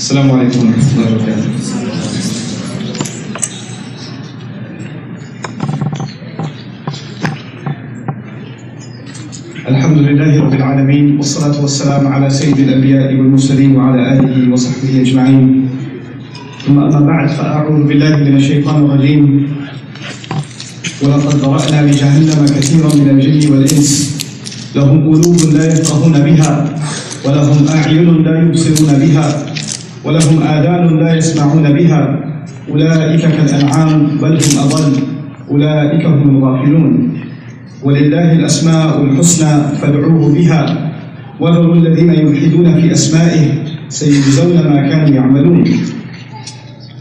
Assalamu alaikum wa rahmatullahi wa barakatuh. الحمد لله رب العالمين والصلاة والسلام على سيد الأنبياء والمرسلين وعلى آله وصحبه أجمعين. ثم أما بعد فأعوذ بالله من الشيطان الرجيم. ولقد ذرأنا لجهنم كثيرا من الجن والإنس لهم قلوب لا يفقهون بها ولهم أعين لا يبصرون بها ولهم آذان لا يسمعون بها أولئك كالأنعام بل هم أضل أولئك هم الغافلون. ولله الأسماء الحسنى فادعوه بها وذروا الذين يلحدون في أسمائه سيجزون ما كانوا يعملون.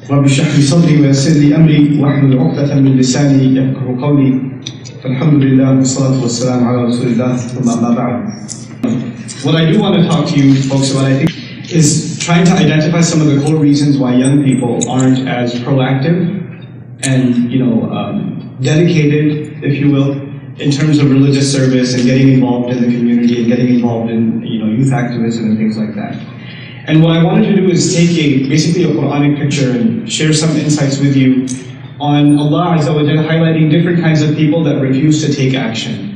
رب اشرح لي صدري ويسر لي أمري واحلل عقدة من لساني يفقهوا قولي. فالحمد لله والصلاة والسلام على رسول الله ثم أما بعد. What I do want to talk to you folks about, I think, is trying to identify some of the core reasons why young people aren't as proactive and, dedicated, if you will, in terms of religious service and getting involved in the community and getting involved in youth activism and things like that. And what I wanted to do is take basically a Quranic picture and share some insights with you on Allah Azza wa Jalla highlighting different kinds of people that refuse to take action.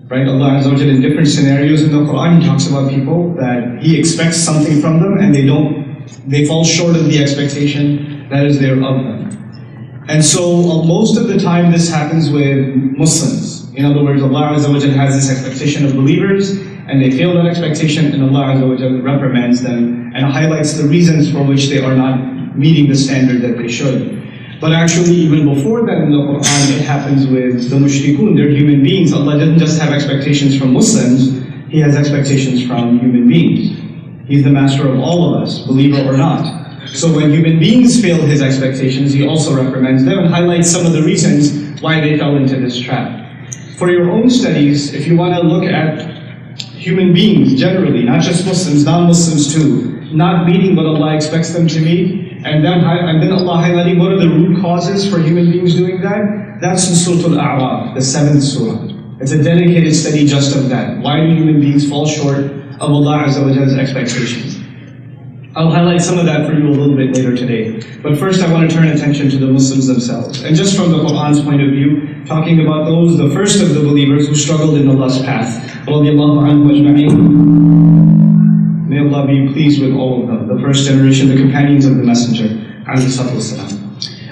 Right? Allah Azza wa Jalla in different scenarios in the Quran, He talks about people that He expects something from them and they fall short of the expectation that is there of them. And so most of the time this happens with Muslims. In other words, Allah Azza wa Jalla has this expectation of believers and they fail that expectation and Allah Azza wa Jalla reprimands them and highlights the reasons for which they are not meeting the standard that they should. But actually even before that in the Quran it happens with the mushrikun, they're human beings. Allah doesn't just have expectations from Muslims, He has expectations from human beings. He's the master of all of us, believer or not. So when human beings fail His expectations, He also reprimands them and highlights some of the reasons why they fell into this trap. For your own studies, if you want to look at human beings generally, not just Muslims, non-Muslims too, not meeting what Allah expects them to meet, and then Allah highlighting what are the root causes for human beings doing that, that's in Surah Al-A'raf, the 7th surah. It's a dedicated study just of that. Why do human beings fall short of Allah Azza wa Jalla's expectations? I'll highlight some of that for you a little bit later today. But first I want to turn attention to the Muslims themselves. And just from the Quran's point of view, talking about those, the first of the believers who struggled in Allah's path. Radiallahu anhu ajma'in. May Allah be pleased with all of them. The first generation, the companions of the Messenger.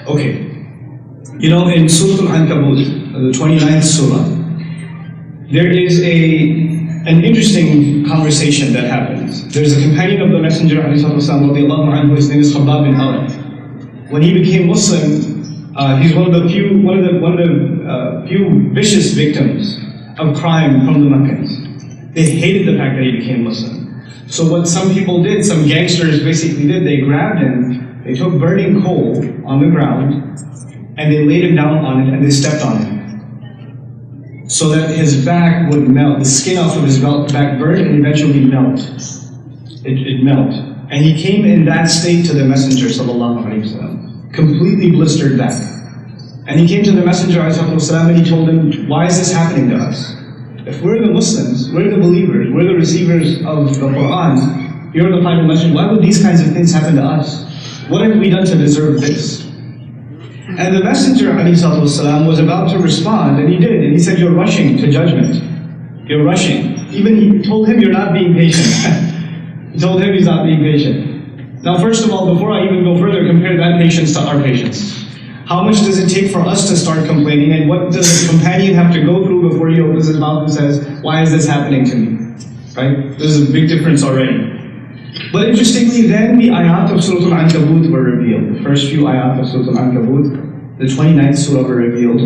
Okay. In Surah Al-Ankabut, the 29th surah, there is an interesting conversation that happens. There's a companion of the Messenger, anhu, his name is Khabbab bin Arad. When he became Muslim, he's one of the few vicious victims of crime from the Meccans. They hated the fact that he became Muslim. So what some people did, some gangsters basically did, they grabbed him, they took burning coal on the ground, and they laid him down on it and they stepped on him. So that his back would melt, the skin off of his back burned and eventually melt. It melt. And he came in that state to the Messenger sallallahu alaihi wasallam, completely blistered back. And he came to the Messenger ﷺ and he told him, why is this happening to us? If we're the Muslims, we're the believers, we're the receivers of the Quran, you're the final message, why would these kinds of things happen to us? What have we done to deserve this? And the Messenger ﷺ was about to respond, and he did, and he said, you're rushing to judgment. You're rushing. Even he told him you're not being patient. He told him he's not being patient. Now first of all, before I even go further, compare that patience to our patience. How much does it take for us to start complaining, and what does the companion have to go through before he opens his mouth and says, why is this happening to me? Right? There's a big difference already. But interestingly, then the ayat of Surah Al-Ankabut were revealed. The first few ayat of Surah Al-Ankabut, the 29th surah were revealed,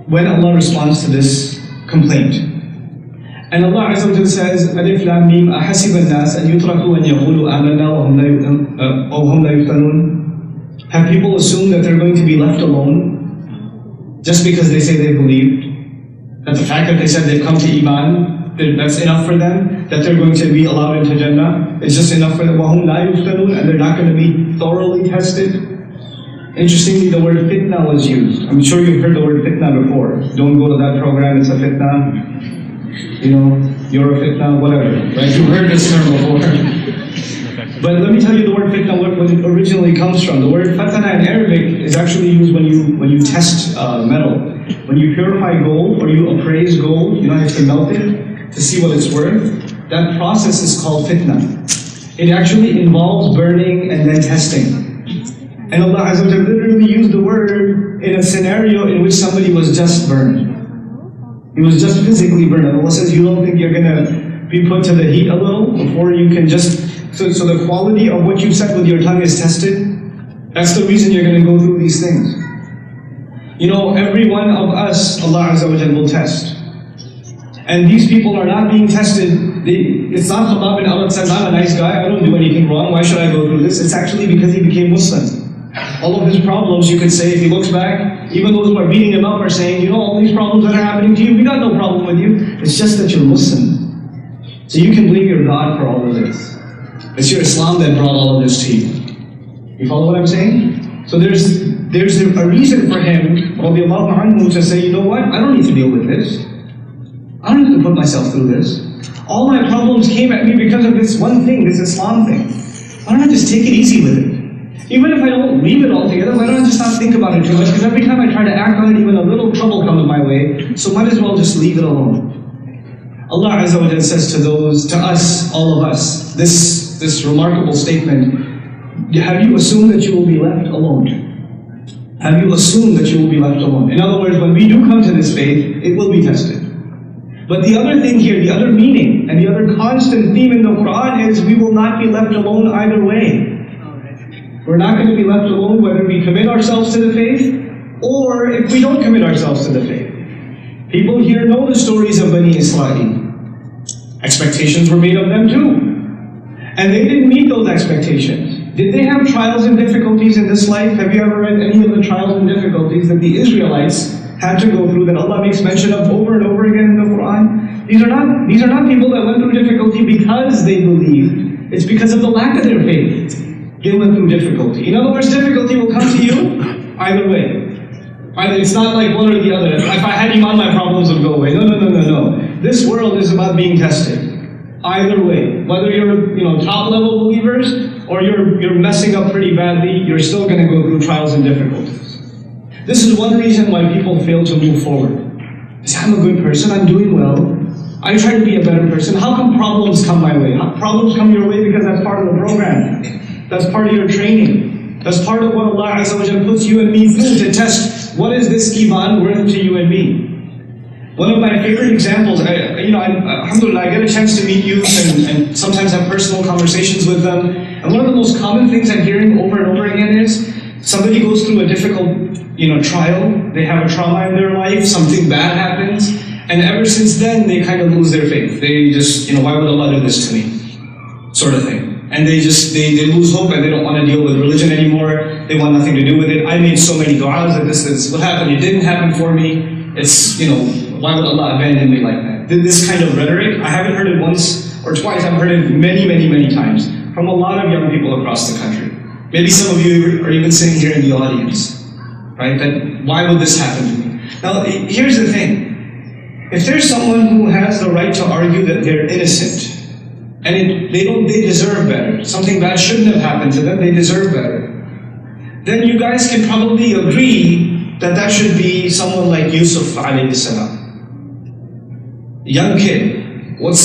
when Allah responds to this complaint. And Allah Azza wa Jalla says, Alif Lam Mim, أَحَسِبَ النَّاسَ أَن يُتْرَكُوا أَن يَقُولُوا آمَنَّا وَهُمْ لَا يُفْتَنُونَ. Have people assumed that they're going to be left alone just because they say they believed? That the fact that they said they've come to Iman, that's enough for them? That they're going to be allowed into Jannah? It's just enough for them? وَهُمْ لَا يُفْتَنُونَ. And they're not going to be thoroughly tested? Interestingly, the word fitna was used. I'm sure you've heard the word fitna before. Don't go to that program, it's a fitna. You're a fitna, whatever. Right? You've heard this term before. But let me tell you the word fitna, where it originally comes from. The word fatana in Arabic is actually used when you test metal. When you purify gold or you appraise gold, you have to melt it to see what it's worth. That process is called fitna. It actually involves burning and then testing. And Allah Azza wa Jalla literally used the word in a scenario in which somebody was just burned. He was just physically burned. Allah says, you don't think you're going to be put to the heat a little before you can just... So the quality of what you've said with your tongue is tested. That's the reason you're going to go through these things. You know, every one of us, Allah Azza wa Jalla will test. And these people are not being tested. It's not Khattab bin Arad says, I'm a nice guy, I don't do anything wrong, why should I go through this? It's actually because he became Muslim. All of his problems, you could say, if he looks back, even those who are beating him up are saying, you know, all these problems that are happening to you, we got no problem with you. It's just that you're Muslim. So you can blame your God for all of this. It's your Islam that brought all of this to you. You follow what I'm saying? So there's a reason for him, radiallahu anhu, to say, you know what, I don't need to deal with this. I don't need to put myself through this. All my problems came at me because of this one thing, this Islam thing. Why don't I just take it easy with it? Even if I don't leave it altogether, why don't I just not think about it too much? Because every time I try to act on it, even a little trouble comes my way, so might as well just leave it alone. Allah Azza wa Jalla says to us, all of us, this remarkable statement, have you assumed that you will be left alone? Have you assumed that you will be left alone? In other words, when we do come to this faith, it will be tested. But the other thing here, the other meaning, and the other constant theme in the Quran is we will not be left alone either way. We're not going to be left alone whether we commit ourselves to the faith, or if we don't commit ourselves to the faith. People here know the stories of Bani Israel. Expectations were made of them too. And they didn't meet those expectations. Did they have trials and difficulties in this life? Have you ever read any of the trials and difficulties that the Israelites had to go through, that Allah makes mention of over and over again in the Quran? These are not people that went through difficulty because they believed. It's because of the lack of their faith. They went through difficulty. In other words, difficulty will come to you either way. It's not like one or the other. If I had Iman, my problems would go away. No. This world is about being tested. Either way. Whether you're top level believers or you're messing up pretty badly, you're still going to go through trials and difficulties. This is one reason why people fail to move forward. They say, I'm a good person, I'm doing well. I try to be a better person. How come problems come my way? Problems come your way because that's part of the program. That's part of your training. That's part of what Allah Azza wa Jalla puts you and me through to test what is this Iman worth to you and me. One of my favorite examples, alhamdulillah, I get a chance to meet youth and sometimes have personal conversations with them. And one of the most common things I'm hearing over and over again is somebody goes through a difficult trial, they have a trauma in their life, something bad happens, and ever since then they kind of lose their faith. They just, why would Allah do this to me? Sort of thing. And they lose hope and they don't want to deal with religion anymore. They want nothing to do with it. I made so many du'as and this is what happened. It didn't happen for me. It's, why would Allah abandon me like that? This kind of rhetoric, I haven't heard it once or twice. I've heard it many, many, many times from a lot of young people across the country. Maybe some of you are even sitting here in the audience, right? That why would this happen to me? Now, here's the thing. If there's someone who has the right to argue that they're innocent, and they deserve better, something bad shouldn't have happened to them, they deserve better, then you guys can probably agree that should be someone like Yusuf alayhi salam. Young kid, what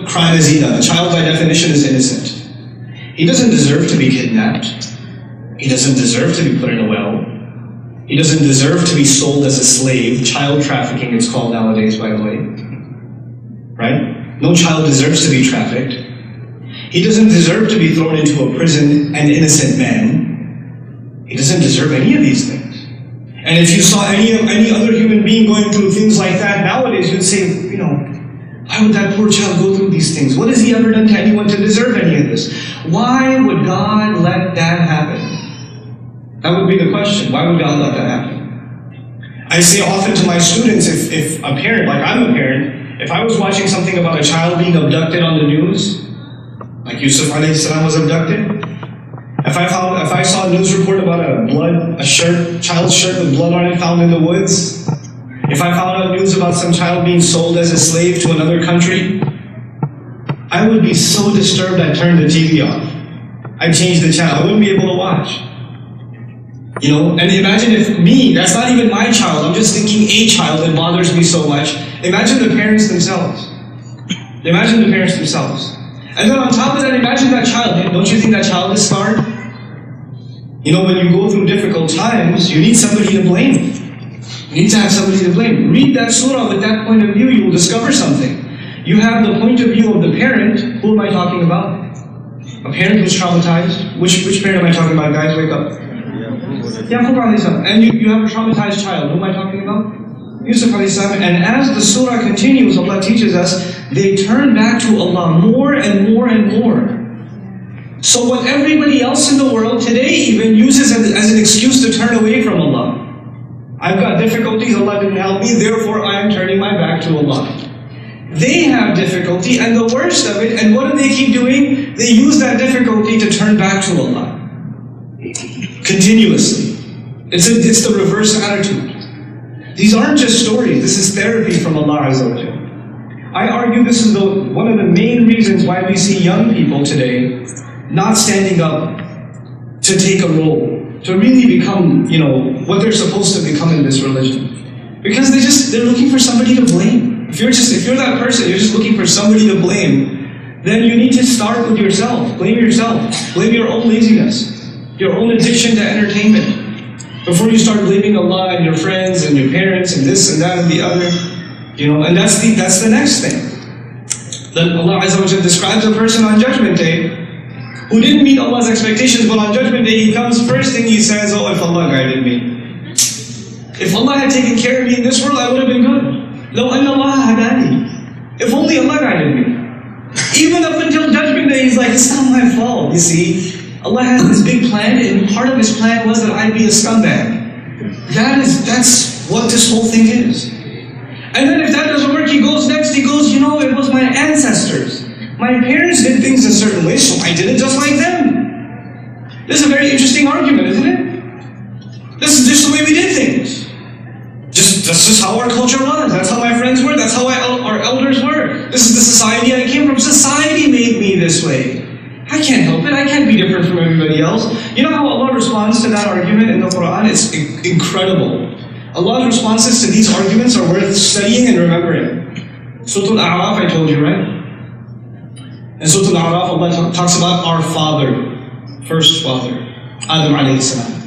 crime has he done? A child by definition is innocent. He doesn't deserve to be kidnapped. He doesn't deserve to be put in a well. He doesn't deserve to be sold as a slave. Child trafficking it's called nowadays, by the way. Right? No child deserves to be trafficked. He doesn't deserve to be thrown into a prison, an innocent man. He doesn't deserve any of these things. And if you saw any other human being going through things like that nowadays, you'd say, why would that poor child go through these things? What has he ever done to anyone to deserve any of this? Why would God let that happen? That would be the question. Why would God let that happen? I say often to my students, if a parent, like I'm a parent, if I was watching something about a child being abducted on the news, like Yusuf alayhi salam was abducted, if I saw a news report about a child's shirt with blood on it found in the woods, if I found out news about some child being sold as a slave to another country, I would be so disturbed I'd turn the TV off. I'd change the channel. I wouldn't be able to watch. You know, and imagine if me, that's not even my child, I'm just thinking a child that bothers me so much. Imagine the parents themselves. Imagine the parents themselves. And then on top of that, imagine that child. Don't you think that child is scarred? You know, when you go through difficult times, you need somebody to blame. You need to have somebody to blame. Read that surah with that point of view, you will discover something. You have the point of view of the parent. Who am I talking about? A parent who's traumatized. Which parent am I talking about? Guys, wake up. Yaqub alayhi salam. And you have a traumatized child. Who am I talking about? Yusuf alayhi salam. And as the surah continues, Allah teaches us, they turn back to Allah more and more and more. So what everybody else in the world today even uses as an excuse to turn away from Allah. I've got difficulties, Allah didn't help me, therefore I am turning my back to Allah. They have difficulty, and the worst of it, and what do they keep doing? They use that difficulty to turn back to Allah. Continuously. It's the reverse attitude. These aren't just stories, this is therapy from Allah Azza wa Jalla. I argue this is one of the main reasons why we see young people today not standing up to take a role, to really become, you know, what they're supposed to become in this religion. Because they're looking for somebody to blame. If you're that person, you're just looking for somebody to blame, then you need to start with yourself. Blame yourself. Blame your own laziness, your own addiction to entertainment. Before you start blaming Allah and your friends and your parents and this and that and the other, you know, and that's the next thing. Then Allah Azza wa Jalla describes a person on Judgment Day who didn't meet Allah's expectations, but on Judgment Day he comes, first thing he says, oh, if Allah guided me. If Allah had taken care of me in this world, I would have been good. لو أن الله هداني. If only Allah guided me. Even up until Judgment Day, he's like, it's not my fault, you see. Allah has this big plan, and part of His plan was that I'd be a scumbag. That's what this whole thing is. And then if that doesn't work, he goes, you know, it was my ancestors. My parents did things a certain way, so I did it just like them. This is a very interesting argument, isn't it? This is just the way we did things. That's just how our culture was. That's how my friends were. That's how our elders were. This is the society I came from. Society made me this way. I can't help it. I can't be different from everybody else. You know how Allah responds to that argument in the Quran? It's incredible. Allah's responses to these arguments are worth studying and remembering. Surah Al-A'raf, I told you, right? In Surah Al-A'raf, Allah talks about our father, first father, Adam alayhi salam.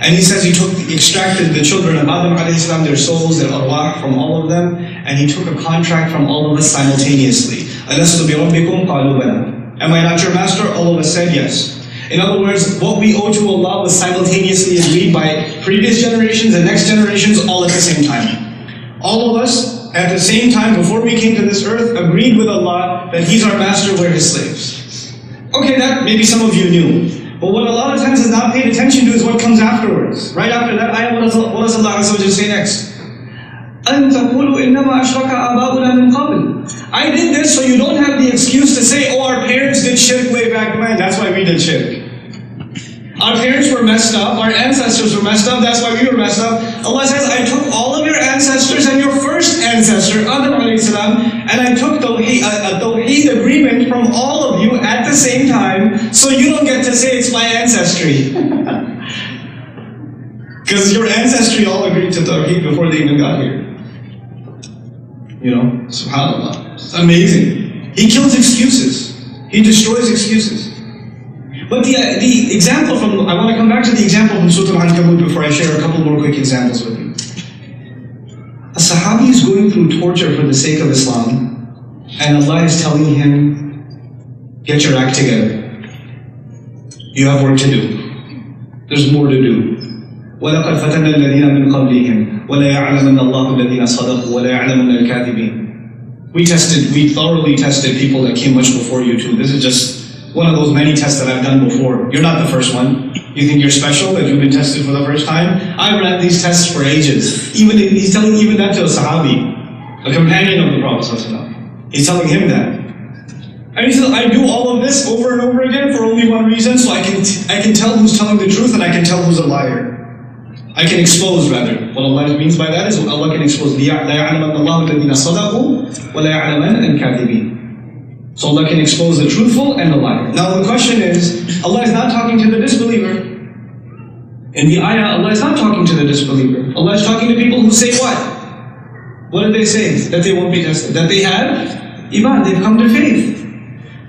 And He says He extracted the children of Adam alayhi salam, their souls, their arwah, from all of them, and He took a contract from all of us simultaneously. Alastu bi rabbikum qalu bala. Am I not your master? All of us said yes. In other words, what we owe to Allah was simultaneously agreed by previous generations and next generations all at the same time. All of us, at the same time, before we came to this earth, agreed with Allah that He's our master, we're His slaves. Okay, that maybe some of you knew. But what a lot of times is not paid attention to is what comes afterwards. Right after that ayah, what does Allah Azza wa Jalla say next? أَن تَقُولُوا إِنَّمَا أَشْرَكَ آبَاؤُنَا مِنْ قَبْلِ. I did this so you don't have the excuse to say, oh, our parents did shirk way back when, that's why we did shirk. Our parents were messed up, our ancestors were messed up, that's why we were messed up. Allah says, I took all of your ancestors and your first ancestor, Adam alayhi salam, and I took a tawheed agreement from all of you at the same time, so you don't get to say it's my ancestry. Because your ancestry all agreed to tawheed before they even got here. You know, subhanAllah. It's amazing. He kills excuses. He destroys excuses. But the example I want to come back to the example from Surah Al-Ankabut before I share a couple more quick examples with you. A Sahabi is going through torture for the sake of Islam, and Allah is telling him, get your act together. You have work to do. There's more to do. وَلَقَدْ فَتَنَّا الَّذِينَ مِنْ قَبْلِهِمْ وَلَا يَعْلَمَنَّ اللَّهُ الَّذِينَ صَدَقُوا وَلَا يَعْلَمَنَّ الْكَاذِبِينَ. We thoroughly tested people that came much before you too. This is just one of those many tests that I've done before. You're not the first one. You think you're special, that you've been tested for the first time? I ran these tests for ages. He's telling even that to a Sahabi, a companion of the Prophet ﷺ. He's telling him that. And he says, I do all of this over and over again for only one reason, so I can tell who's telling the truth and I can tell who's a liar. I can expose, rather. What Allah means by that is Allah can expose. لَا يَعْلَمَنَّ اللَّهُ الَّذِينَ صَدَقُوا وَلَا يَعْلَمَنَّ الْكَاذِبِينَ. So Allah can expose the truthful and the liar. Now the question is, Allah is not talking to the disbeliever. In the ayah, Allah is not talking to the disbeliever. Allah is talking to people who say what? What did they say? That they won't be tested. That they have Iman, they've come to faith.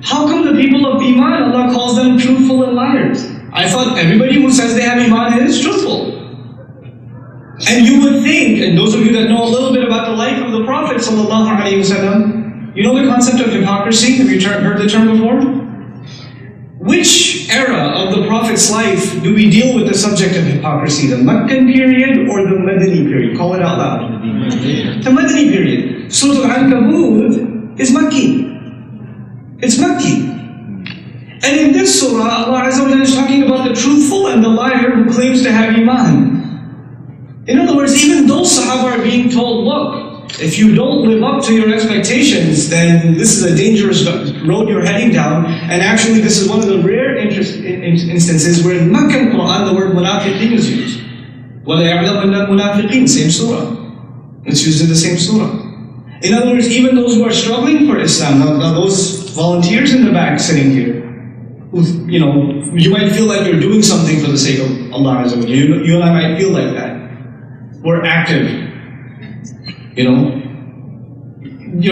How come the people of Iman, Allah calls them truthful and liars? I thought everybody who says they have Iman is truthful. And you would think, and those of you that know a little bit about the life of the Prophet ﷺ, you know the concept of hypocrisy? Have you heard the term before? Which era of the Prophet's life do we deal with the subject of hypocrisy? The Meccan period or the Madani period? Call it out loud. The Madani period. Surah Al-Ankabut is Makki. It's Makki. And in this surah, Allah Azza wa Jalla is talking about the truthful and the liar who claims to have Iman. In other words, even those Sahaba are being told, look, if you don't live up to your expectations, then this is a dangerous road you're heading down. And actually, this is one of the rare instances where in Meccan Quran the word munafiqeen is used. وَلَيَعْلَمَنَّ الْمُنَافِقِينَ, same surah. It's used in the same surah. In other words, even those who are struggling for Islam, now those volunteers in the back sitting here, who, you might feel like you're doing something for the sake of Allah Azza wa Jalla. You and I might feel like that. We're active. You're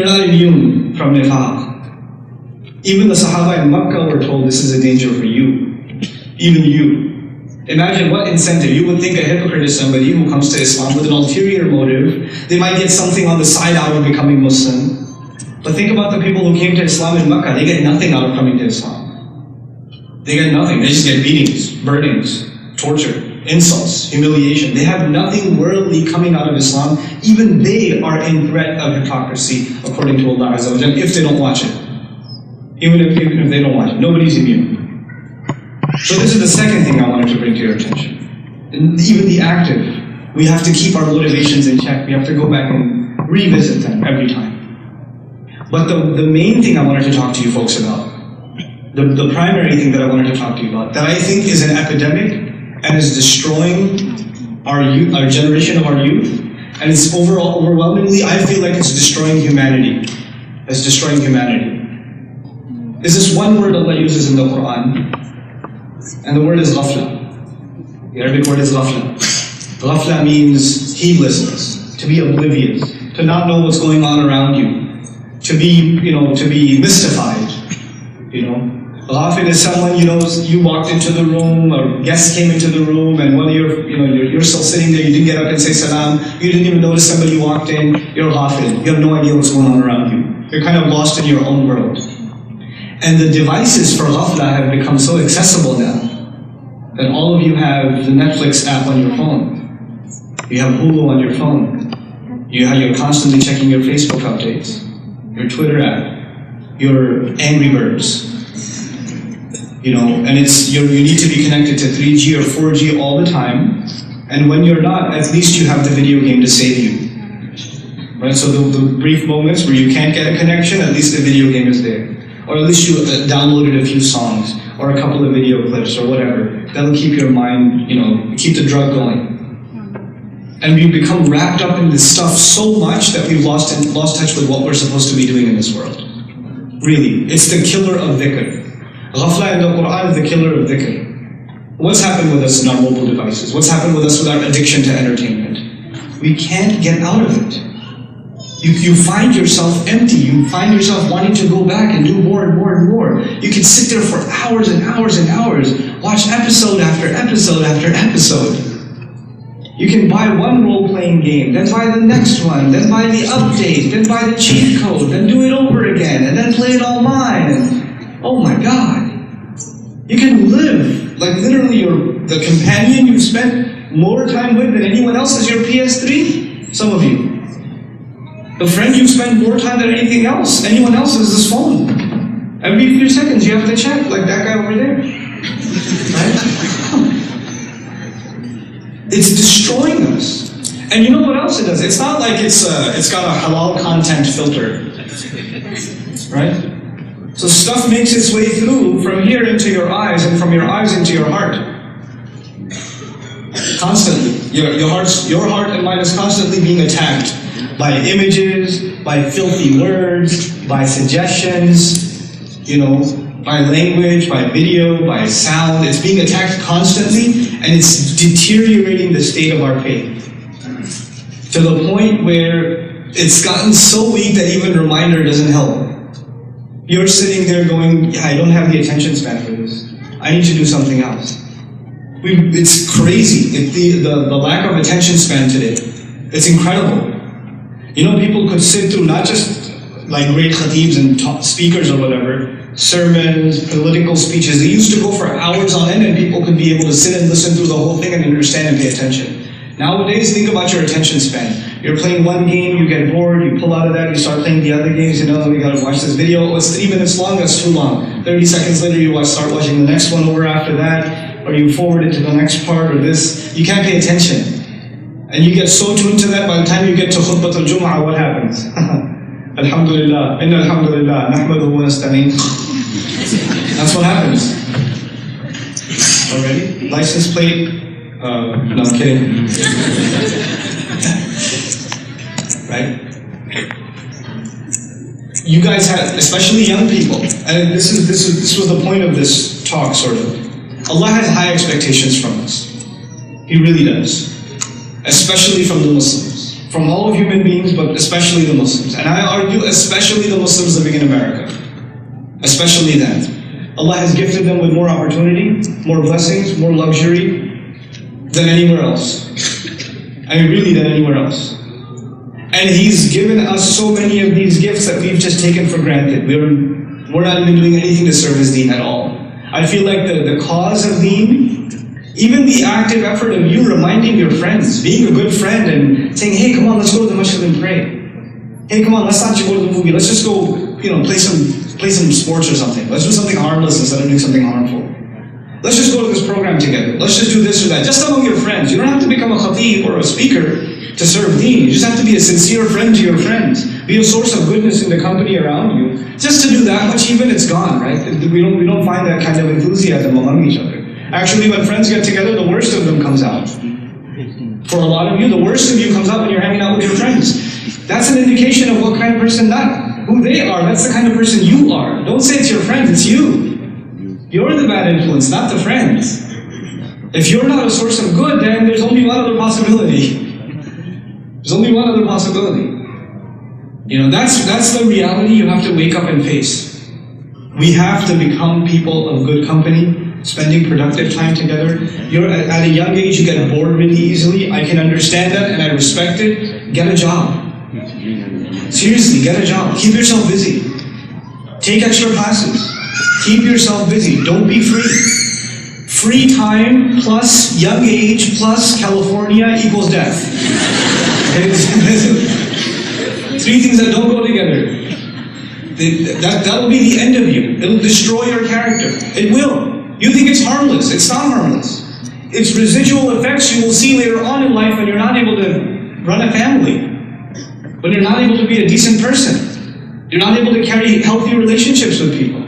not immune from nifaq. Even the Sahaba in Makkah were told this is a danger for you. Even you. Imagine what incentive. You would think a hypocrite is somebody who comes to Islam with an ulterior motive. They might get something on the side out of becoming Muslim. But think about the people who came to Islam in Makkah. They get nothing out of coming to Islam. They get nothing. They just get beatings, burnings, torture, insults, humiliation. They have nothing worldly coming out of Islam. Even they are in threat of hypocrisy, according to Allah Azza wa Jalla, if they don't watch it. Even if they don't watch it. Nobody's immune. So this is the second thing I wanted to bring to your attention. And even the active, we have to keep our motivations in check. We have to go back and revisit them every time. But the main thing I wanted to talk to you folks about, the primary thing that I wanted to talk to you about, that I think is an epidemic and is destroying our youth, our generation of our youth, and it's overwhelmingly, I feel like it's destroying humanity. It's destroying humanity. Is this one word Allah uses in the Quran, and the word is ghafla. The Arabic word is ghafla. Ghafla means heedlessness, to be oblivious, to not know what's going on around you, to be mystified. Ghafil is someone, you walked into the room, or guests came into the room, and while you're still sitting there, you didn't get up and say salam, you didn't even notice somebody walked in, you're ghafil. You have no idea what's going on around you. You're kind of lost in your own world. And the devices for ghafla have become so accessible now, that all of you have the Netflix app on your phone. You have Hulu on your phone. You're constantly checking your Facebook updates, your Twitter app, your Angry Birds. And you need to be connected to 3G or 4G all the time. And when you're not, at least you have the video game to save you. Right? So the brief moments where you can't get a connection, at least the video game is there. Or at least you downloaded a few songs, or a couple of video clips, or whatever. That'll keep your mind, keep the drug going. And we become wrapped up in this stuff so much that we've lost touch with what we're supposed to be doing in this world. Really, it's the killer of dhikr. Ghafla in the Quran is the killer of dhikr. What's happened with us in our mobile devices? What's happened with us with our addiction to entertainment? We can't get out of it. You find yourself empty. You find yourself wanting to go back and do more and more and more. You can sit there for hours and hours and hours, watch episode after episode after episode. You can buy one role-playing game, then buy the next one, then buy the update, then buy the cheat code, then do it over again, and then play it online. And, oh my God. You can live, like literally the companion you've spent more time with than anyone else is your PS3. Some of you. The friend you spend more time than anyone else is this phone. Every few seconds you have to check, like that guy over there. Right? It's destroying us. And you know what else it does? It's not like it's got a halal content filter. Right? So stuff makes its way through from here into your eyes and from your eyes into your heart. Constantly. Your heart and mind is constantly being attacked by images, by filthy words, by suggestions. by language, by video, by sound. It's being attacked constantly, and it's deteriorating the state of our faith. To the point where it's gotten so weak that even reminder doesn't help. You're sitting there going, I don't have the attention span for this. I need to do something else. It's crazy, the lack of attention span today. It's incredible. People could sit through not just like great khatibs and speakers or whatever, sermons, political speeches. They used to go for hours on end and people could be able to sit and listen through the whole thing and understand and pay attention. Nowadays, think about your attention span. You're playing one game, you get bored, you pull out of that, you start playing the other games, we gotta watch this video. Oh, it's 3 minutes long, that's too long. 30 seconds later, you start watching the next one over after that, or you forward it to the next part or this. You can't pay attention. And you get so tuned to that, by the time you get to khutbat al-Jum'ah, what happens? Alhamdulillah, inna alhamdulillah, nahmaduhu wa nasta'in. That's what happens. Already? License plate? No, I'm kidding. Right? You guys have, especially young people, and this was the point of this talk, sort of. Allah has high expectations from us. He really does. Especially from the Muslims. From all of human beings, but especially the Muslims. And I argue, especially the Muslims living in America. Especially them. Allah has gifted them with more opportunity, more blessings, more luxury than anywhere else. I mean, really than anywhere else. And He's given us so many of these gifts that we've just taken for granted. We're not even doing anything to serve His deen at all. I feel like the cause of deen, even the active effort of you reminding your friends, being a good friend and saying, hey, come on, let's go to the masjid and pray. Hey, come on, let's not just go to the movie. Let's just go, play some sports or something. Let's do something harmless instead of doing something harmful. Let's just go to this program together. Let's just do this or that. Just among your friends. You don't have to become a khatib or a speaker to serve deen. You just have to be a sincere friend to your friends. Be a source of goodness in the company around you. Just to do that much, even it's gone, right? We don't find that kind of enthusiasm among each other. Actually, when friends get together, the worst of them comes out. For a lot of you, the worst of you comes out when you're hanging out with your friends. That's an indication of what kind of person, not who they are, that's the kind of person you are. Don't say it's your friends, it's you. You're the bad influence, not the friends. If you're not a source of good, then there's only one other possibility. There's only one other possibility. That's the reality you have to wake up and face. We have to become people of good company, spending productive time together. At a young age, you get bored really easily. I can understand that and I respect it. Get a job. Seriously, get a job. Keep yourself busy. Take extra classes. Keep yourself busy. Don't be free. Free time plus young age plus California equals death. Three things that don't go together. That'll be the end of you. It'll destroy your character. It will. You think it's harmless. It's not harmless. It's residual effects you will see later on in life when you're not able to run a family. When you're not able to be a decent person. You're not able to carry healthy relationships with people.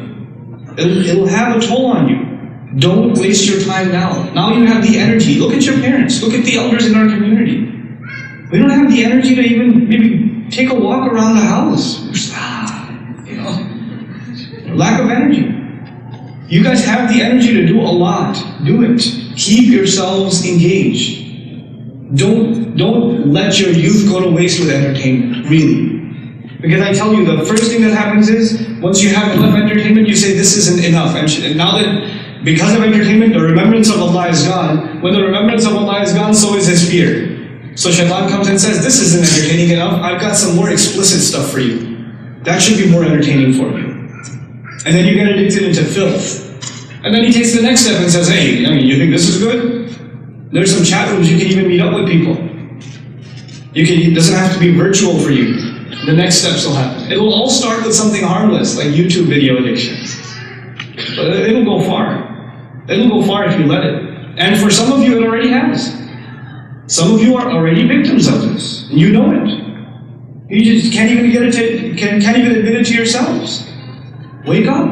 It'll have a toll on you. Don't waste your time now. Now you have the energy. Look at your parents. Look at the elders in our community. We don't have the energy to even maybe take a walk around the house. Lack of energy. You guys have the energy to do a lot. Do it. Keep yourselves engaged. Don't let your youth go to waste with entertainment, really. Because I tell you, the first thing that happens is, once you have enough entertainment, you say, this isn't enough. And now that, because of entertainment, the remembrance of Allah is gone. When the remembrance of Allah is gone, so is His fear. So Shaitan comes and says, this isn't entertaining enough. I've got some more explicit stuff for you. That should be more entertaining for you. And then you get addicted into filth. And then he takes the next step and says, hey, you think this is good? There's some chat rooms you can even meet up with people. It doesn't have to be virtual for you. The next steps will happen. It will all start with something harmless, like YouTube video addiction. But it'll go far. It'll go far if you let it. And for some of you, it already has. Some of you are already victims of this, and you know it. You just can't even can't even admit it to yourselves. Wake up.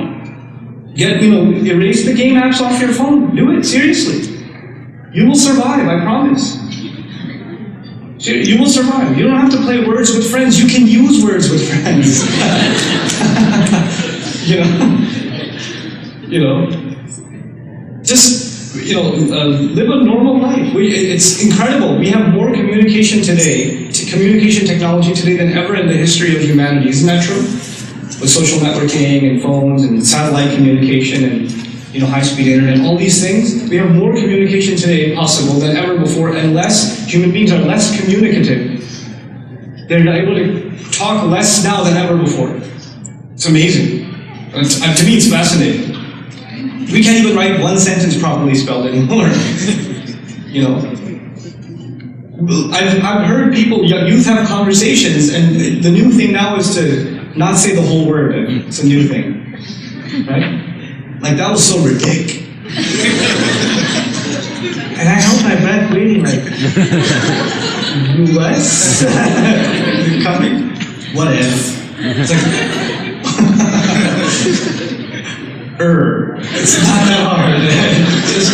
Erase the game apps off your phone. Do it, seriously. You will survive, I promise. You will survive. You don't have to play words with friends. You can use words with friends. Just live a normal life. It's incredible. We have more communication today, communication technology today than ever in the history of humanity. Isn't that true? With social networking and phones and satellite communication and high-speed internet, all these things, we have more communication today possible than ever before, and human beings are less communicative. They're able to talk less now than ever before. It's amazing. To me, it's fascinating. We can't even write one sentence properly spelled anymore. I've heard youth have conversations, and the new thing now is to not say the whole word. It's a new thing, right? Like, that was so ridiculous. And I held my breath waiting, like, US? Coming? What if? It's like, It's not that hard. Just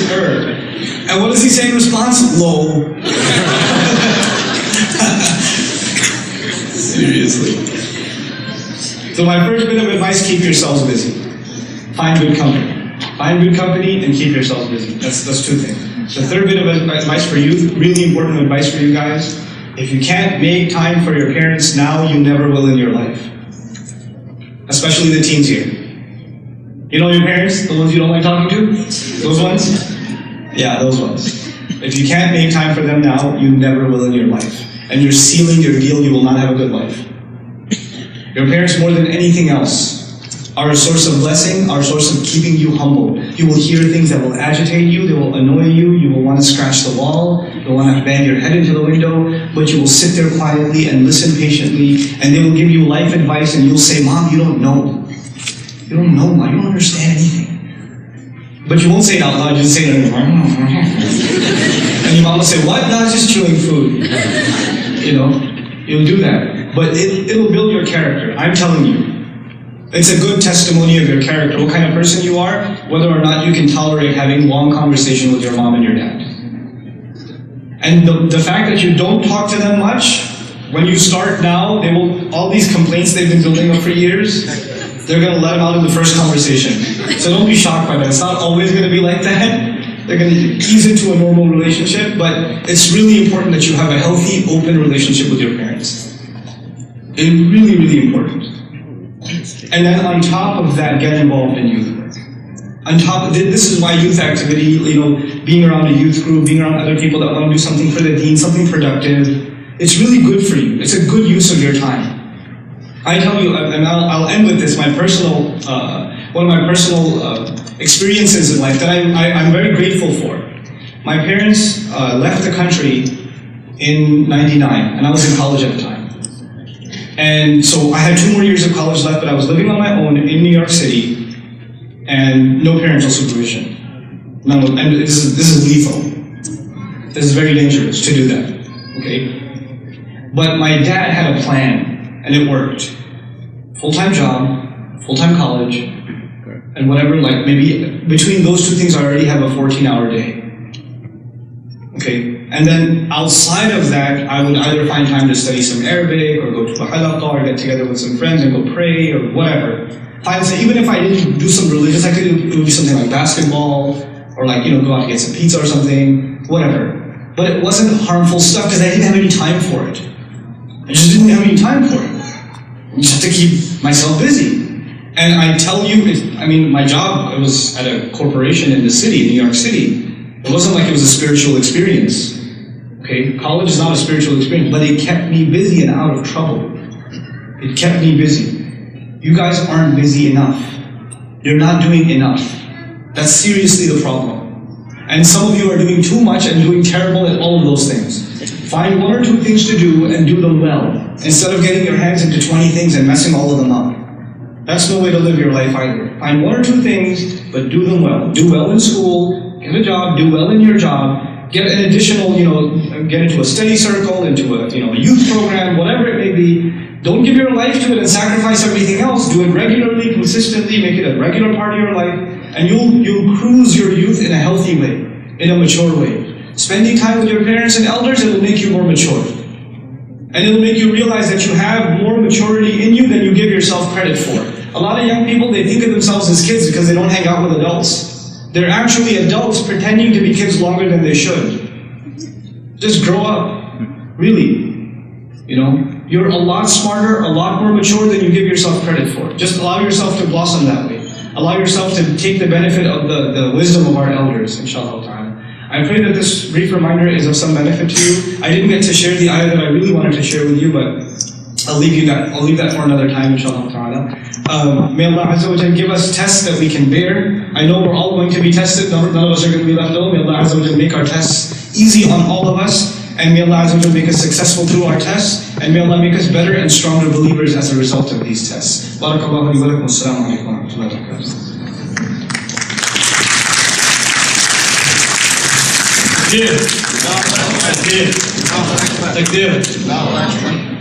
And what does he say in response? Lol. Seriously. So my first bit of advice, keep yourselves busy. Find good company. Find good company and keep yourselves busy. That's two things. The third bit of advice for youth, really important advice for you guys, if you can't make time for your parents now, you never will in your life. Especially the teens here. You know your parents? The ones you don't like talking to? Those ones? Yeah, those ones. If you can't make time for them now, you never will in your life. And you're sealing your deal, you will not have a good life. Your parents, more than anything else, are a source of blessing, are a source of keeping you humble. You will hear things that will agitate you, they will annoy you, you will want to scratch the wall, you'll want to bang your head into the window, but you will sit there quietly and listen patiently, and they will give you life advice, and you'll say, Mom, you don't know. You don't know, Mom, you don't understand anything. But you won't say it out loud, just say it. And your mom will say, what? No, it's just chewing food. You'll do that. But it'll build your character, I'm telling you. It's a good testimony of your character, what kind of person you are, whether or not you can tolerate having long conversation with your mom and your dad. And the fact that you don't talk to them much, when you start now, all these complaints they've been building up for years, they're going to let them out in the first conversation. So don't be shocked by that. It's not always going to be like that. They're going to ease into a normal relationship, but it's really important that you have a healthy, open relationship with your parents. It's really, really important. And then on top of that, get involved in youth work. On top of this is why youth activity, being around a youth group, being around other people that want to do something for the deen, something productive, it's really good for you. It's a good use of your time. I tell you, and I'll end with this, one of my personal experiences in life that I'm very grateful for. My parents left the country in '99, and I was in college at the time. And so I had 2 more years of college left, but I was living on my own in New York City, and no parental supervision. And this is lethal. This is very dangerous to do that, okay? But my dad had a plan, and it worked. Full-time job, full-time college, and whatever, maybe between those two things I already have a 14-hour day. Okay? And then outside of that, I would either find time to study some Arabic, or go to a halaqah, or get together with some friends and go pray, or whatever. Even if I didn't do some religious activity, it would be something like basketball, or go out to get some pizza or something, whatever. But it wasn't harmful stuff, because I didn't have any time for it. I just didn't have any time for it. I just had to keep myself busy. And I tell you, my job, it was at a corporation in the city, New York City. It wasn't like it was a spiritual experience. Okay, college is not a spiritual experience, but it kept me busy and out of trouble. It kept me busy. You guys aren't busy enough. You're not doing enough. That's seriously the problem. And some of you are doing too much and doing terrible at all of those things. Find 1 or 2 things to do and do them well, instead of getting your hands into 20 things and messing all of them up. That's no way to live your life either. Find 1 or 2 things, but do them well. Do well in school, get a job, do well in your job, get an additional, get into a study circle, into a, youth program, whatever it may be. Don't give your life to it and sacrifice everything else. Do it regularly, consistently, make it a regular part of your life, and you'll cruise your youth in a healthy way, in a mature way. Spending time with your parents and elders, it'll make you more mature. And it'll make you realize that you have more maturity in you than you give yourself credit for. A lot of young people, they think of themselves as kids because they don't hang out with adults. They're actually adults pretending to be kids longer than they should. Just grow up. Really. You know? You're a lot smarter, a lot more mature than you give yourself credit for. Just allow yourself to blossom that way. Allow yourself to take the benefit of the wisdom of our elders, inshallah ta'ala. I pray that this brief reminder is of some benefit to you. I didn't get to share the ayah that I really wanted to share with you, but I'll leave that for another time, inshallah ta'ala. May Allah Azza wa Jal give us tests that we can bear. I know we're all going to be tested, none of us are going to be left alone. May Allah Azza wa Jal make our tests easy on all of us. And may Allah Azza wa Jal make us successful through our tests. And may Allah make us better and stronger believers as a result of these tests. Barakallahu li wa lakum. Assalamu alaikum wa rahmatullahi wa barakatuh. Takbir. Takbir.